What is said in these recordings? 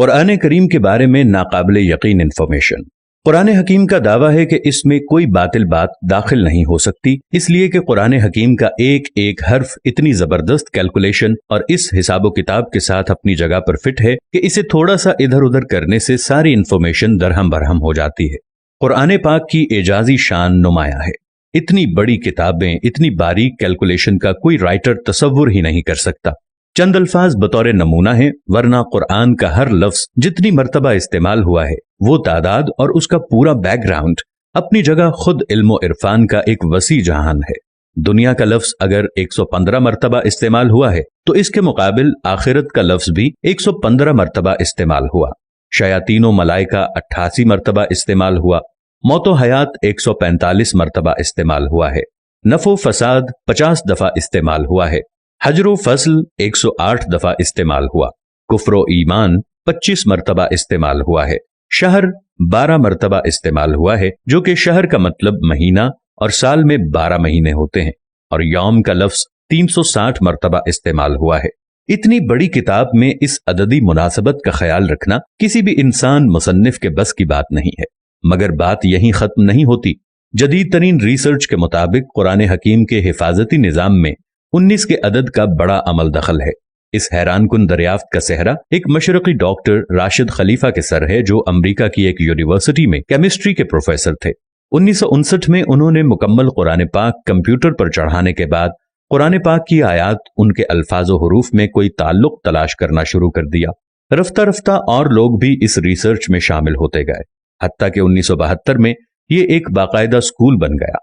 कुरान करीम के बारे में नाकाबिल यकीन इंफॉर्मेशन। कुरान हकीम का दावा है कि इसमें कोई बातिल बात दाखिल नहीं हो सकती, इसलिए कि कुरान हकीम का एक एक हर्फ इतनी जबरदस्त कैलकुलेशन और इस हिसाबो किताब के साथ अपनी जगह पर फिट है कि इसे थोड़ा सा इधर उधर करने से सारी इंफॉर्मेशन दरहम बरहम हो जाती है। कुरान पाक की एजाजी शान नुमाया है। इतनी बड़ी किताबें, इतनी बारीक कैलकुलेशन का कोई राइटर तसव्वुर ही नहीं कर सकता। चंद अल्फाज बतौर नमूना है, वरना कुरान का हर लफ्ज जितनी मर्तबा इस्तेमाल हुआ है वो तादाद और उसका पूरा बैकग्राउंड अपनी जगह खुद इल्म इरफान का एक वसी जहान है। दुनिया का लफ्ज अगर 115 मर्तबा इस्तेमाल हुआ है तो इसके मुकाबिल आखिरत का लफ्ज भी 115 मर्तबा इस्तेमाल हुआ। शयातीनो मलाइका 88 मर्तबा इस्तेमाल हुआ। मौतो हयात 145 मर्तबा इस्तेमाल हुआ है। नफो फसाद 50 दफा इस्तेमाल हुआ है। हजरो फसल 108 दफा इस्तेमाल हुआ। कुफ्रो ईमान 25 मर्तबा इस्तेमाल हुआ है। शहर 12 मर्तबा इस्तेमाल हुआ है, जो कि शहर का मतलब महीना और साल में 12 महीने होते हैं। और यौम का लफ्ज 360 मर्तबा इस्तेमाल हुआ है। इतनी बड़ी किताब में इस अददी मुनासबत का ख्याल रखना किसी भी इंसान मुसन्निफ के बस की बात नहीं है। मगर बात यहीं खत्म नहीं होती। जदीद तरीन रिसर्च के मुताबिक कुरान हकीम के हिफाजती निजाम में 19 के अदद का बड़ा अमल दखल है। इस हैरान कुन दरियाफ्त का सेहरा एक मशरकी डॉक्टर राशिद खलीफा के सर है, जो अमेरिका की एक यूनिवर्सिटी में केमिस्ट्री के प्रोफेसर थे। 1959 में उन्होंने मुकम्मल कुरान पाक कंप्यूटर पर चढ़ाने के बाद कुरान पाक की आयात, उनके अल्फाजो हरूफ में कोई ताल्लुक तलाश करना शुरू कर दिया। रफ्ता रफ्ता और लोग भी इस रिसर्च में शामिल होते गए, हत्ता कि 1972 में ये एक बाकायदा स्कूल बन गया।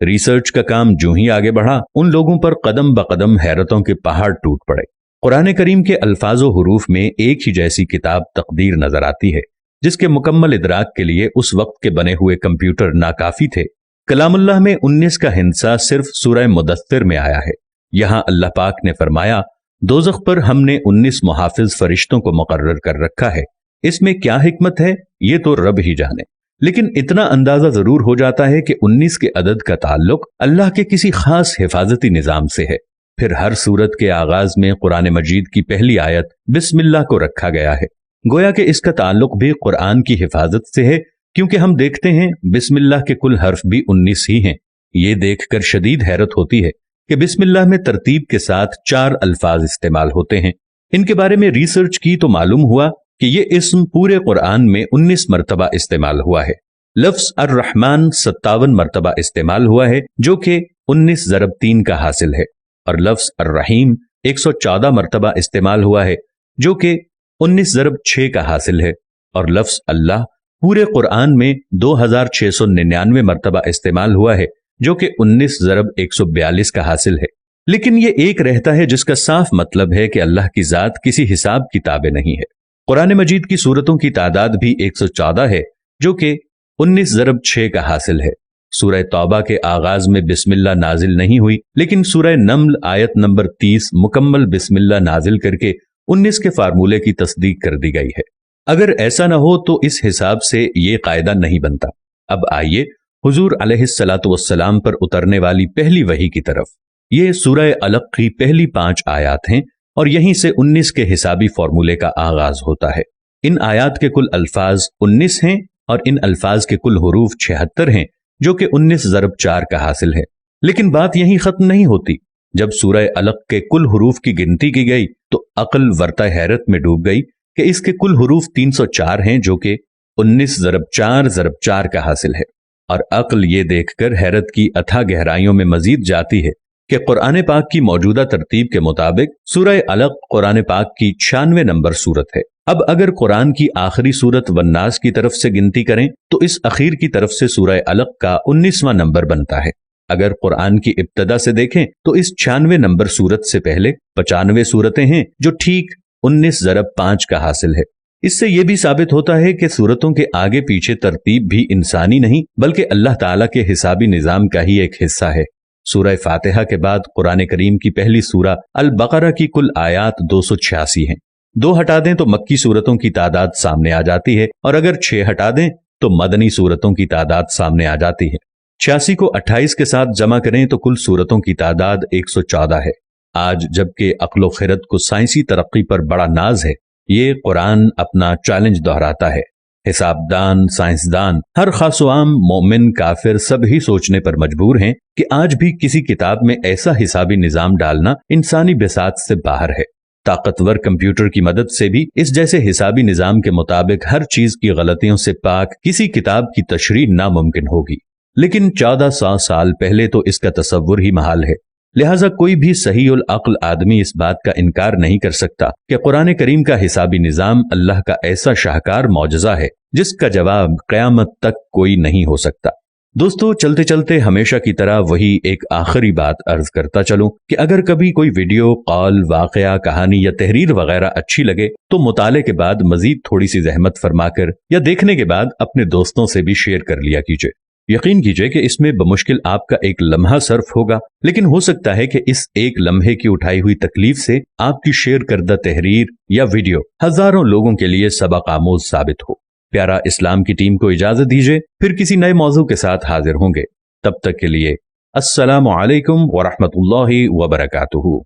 रिसर्च का काम जो ही आगे बढ़ा, उन लोगों पर कदम ब कदम हैरतों के पहाड़ टूट पड़े। कुरान करीम के अल्फाजो हुरूफ में एक ही जैसी किताब तकदीर नजर आती है, जिसके मुकम्मल इदराक के लिए उस वक्त के बने हुए कंप्यूटर नाकाफी थे। कलामुल्लाह में 19 का हिस्सा सिर्फ सूरह मुदस्सिर में आया है। यहाँ अल्लाह पाक ने फरमाया, दोज़ख पर हमने 19 मुहाफिज फरिश्तों को मुकर्रर कर रखा है। इसमें क्या हिकमत है ये तो रब ही जाने, लेकिन इतना अंदाजा जरूर हो जाता है कि 19 के अदद का ताल्लुक अल्लाह के किसी खास हिफाजती निजाम से है। फिर हर सूरत के आगाज में कुरान मजीद की पहली आयत बिस्मिल्लाह को रखा गया है, गोया कि इसका ताल्लुक भी कुरान की हिफाजत से है, क्योंकि हम देखते हैं बिस्मिल्लाह के कुल हर्फ भी 19 ही हैं। ये देखकर शदीद हैरत होती है कि बिस्मिल्लाह में तरतीब के साथ 4 अल्फाज इस्तेमाल होते हैं। इनके बारे में रिसर्च की तो मालूम हुआ कि ये इस्म पूरे कुरान में 19 मर्तबा इस्तेमाल हुआ है। लफ्ज अर्रहमान 57 मर्तबा इस्तेमाल हुआ है, जो कि 19 ज़रब 3 का हासिल है। और लफ्ज अर्रहीम 114 मर्तबा इस्तेमाल हुआ है, जो कि 19 ज़रब 6 का हासिल है। और लफ्ज अल्लाह पूरे कुरान में 2699 मर्तबा इस्तेमाल हुआ है, जो कि 19 ज़रब 142 का हासिल है। लेकिन ये एक रहता है जिसका साफ मतलब है कि अल्लाह की जात किसी हिसाब किताबे नहीं है। कुरान मजीद की सूरतों की तादाद भी 114 है, जो कि 19 ज़रब 6 का हासिल है। सूरह तौबा के आगाज में बिस्मिल्लाह नाजिल नहीं हुई, लेकिन सूरह नम्ल आयत नंबर 30 मुकम्मल बिस्मिल्लाह नाजिल करके 19 के फार्मूले की तस्दीक कर दी गई है। अगर ऐसा न हो तो इस हिसाब से ये कायदा नहीं बनता। अब आइए हुजूर अलैहिस्सलातु वस्सलाम पर उतरने वाली पहली वही की तरफ। ये सूरह अलक की पहली 5 आयात हैं और यहीं से 19 के हिसाबी फार्मूले का आगाज होता है। इन आयात के कुल अल्फाज 19 हैं और इन अल्फाज के कुल हुरूफ 76 हैं, जो कि 19 ज़रब 4 का हासिल है। लेकिन बात यहीं खत्म नहीं होती। जब सूरह अलक के कुल हुरूफ की गिनती की गई तो अक्ल वर्ता हैरत में डूब गई कि इसके कुल हुरूफ 304 हैं, जो कि 19 ज़रब 4 का हासिल है। और अक्ल ये देखकर हैरत की अथाह गहराइयों में मजीद जाती है कि कुरान पाक की मौजूदा तरतीब के मुताबिक सूरह अलक कुरान पाक की 96 नंबर सूरत है। अब अगर कुरान की आखिरी सूरत वन्नास की तरफ से गिनती करें तो इस अखीर की तरफ से सूरह अलक का 19वां नंबर बनता है। अगर कुरान की इब्तदा से देखें तो इस 96 नंबर सूरत से पहले 95 सूरतें हैं, जो ठीक 19 ज़रब 5 का हासिल है। इससे यह भी साबित होता है कि सूरतों के आगे पीछे तरतीब भी इंसानी नहीं बल्कि अल्लाह ताला के हिसाबी निजाम का ही एक हिस्सा है। सूरह फातिहा के बाद कुरान करीम की पहली सूरह अल बकरा की कुल आयात 286 हैं। 2 हटा दें तो मक्की सूरतों की तादाद सामने आ जाती है, और अगर 6 हटा दें तो मदनी सूरतों की तादाद सामने आ जाती है। 86 को 28 के साथ जमा करें तो कुल सूरतों की तादाद 114 है। आज जबकि अक्ल व खिरत को साइंसी तरक्की पर बड़ा नाज है, یہ قرآن اپنا چیلنج دہراتا ہے۔ حسابدان، سائنسدان، ہر خاص و عام مومن، کافر سب ہی سوچنے پر مجبور ہیں کہ آج بھی کسی کتاب میں ایسا حسابی نظام ڈالنا انسانی بساط سے باہر ہے۔ طاقتور کمپیوٹر کی مدد سے بھی اس جیسے حسابی نظام کے مطابق ہر چیز کی غلطیوں سے پاک کسی کتاب کی تشریح ناممکن ہوگی، لیکن 1400 سال پہلے تو اس کا تصور ہی محال ہے۔ لہٰذا کوئی بھی صحیح العقل آدمی اس بات کا انکار نہیں کر سکتا کہ قرآن کریم کا حسابی نظام اللہ کا ایسا شاہکار معجزہ ہے جس کا جواب قیامت تک کوئی نہیں ہو سکتا۔ دوستو، چلتے چلتے ہمیشہ کی طرح وہی ایک آخری بات عرض کرتا چلوں کہ اگر کبھی کوئی ویڈیو، قول، واقعہ، کہانی یا تحریر وغیرہ اچھی لگے تو مطالعے کے بعد مزید تھوڑی سی زحمت فرما کر یا دیکھنے کے بعد اپنے دوستوں سے بھی شیئر کر لیا کیجئے۔ یقین کیجئے کہ اس میں بمشکل آپ کا ایک لمحہ صرف ہوگا، لیکن ہو سکتا ہے کہ اس ایک لمحے کی اٹھائی ہوئی تکلیف سے آپ کی شیئر کردہ تحریر یا ویڈیو ہزاروں لوگوں کے لیے سبق آموز ثابت ہو۔ پیارا اسلام کی ٹیم کو اجازت دیجیے، پھر کسی نئے موضوع کے ساتھ حاضر ہوں گے۔ تب تک کے لیے السلام علیکم ورحمۃ اللہ وبرکاتہ۔